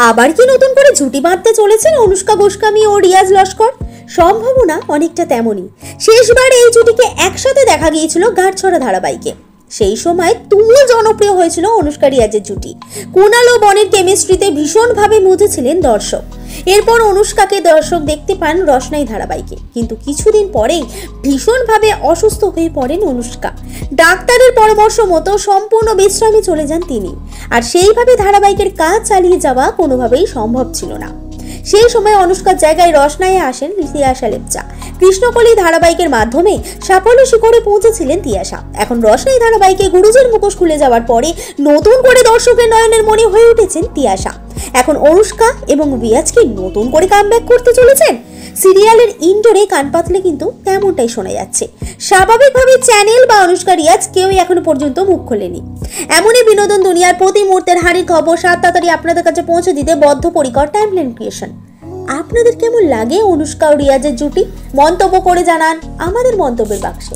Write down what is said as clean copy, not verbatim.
আবার কি নতুন করে জুটি বাঁধতে চলেছেন অনুষ্কা গোস্বামী ও রিয়াজ লস্কর? সম্ভাবনা অনেকটা তেমনই। শেষবার এই জুটিকে একসাথে দেখা গিয়েছিল গাঁটছড়া ধারাবাহিকে। সেই সময় তুমুল জনপ্রিয় হয়েছিল অনুষ্কা রিয়াজের জুটি। কুণাল ও বনের কেমিস্ট্রিতে ভীষণভাবে মুজেছিলেন দর্শক। এরপর অনুষ্কাকে দর্শক দেখতে পান রসনাই ধারাবাহিকে, কিন্তু কিছুদিন পরেই ভীষণভাবে অসুস্থ হয়ে পড়েন অনুষ্কা। ডাক্তারের পরামর্শ মতো সম্পূর্ণ বিশ্রামে চলে যান তিনি। আর সেইভাবে ধারাবাহিকের কাজ চালিয়ে যাওয়া কোনোভাবেই সম্ভব ছিল না। সেই সময় অনুষ্কার জায়গায় রসনায় আসেন তিয়াশা লেপচা। কৃষ্ণকলি ধারাবাহিকের মাধ্যমে সাফল্য শিখরে পৌঁছেছিলেন তিয়াশা। এখন রসনাই ধারাবাহিকে গুরুজির মুখোশ খুলে যাওয়ার পরে নতুন করে দর্শকের নয়নের মণি হয়ে উঠেছেন তিয়াশা। এখন অনুষ্কা এবং রিয়াজ কি নতুন করে কামব্যাক করতে চলেছেন? সিরিয়ালের ইন্ডোরে কান পাতলে কিন্তু তেমনটাই শোনা যাচ্ছে। স্বাভাবিকভাবে চ্যানেল বা অনুষ্কা রিয়াজ কেউই এখনো পর্যন্ত মুখ খোলেনি। এমনই বিনোদন দুনিয়ার প্রতি মুহূর্তের হাড়ির খবর তাড়াতাড়ি আপনাদের কাছে পৌঁছে দিতে বদ্ধপরিকর টাইমলাইন ক্রিয়েশন। আপনাদের কেমন লাগে অনুষ্কা ও রিয়াজের জুটি? মন্তব্য করে জানান আমাদের মন্তব্যের বাক্সে।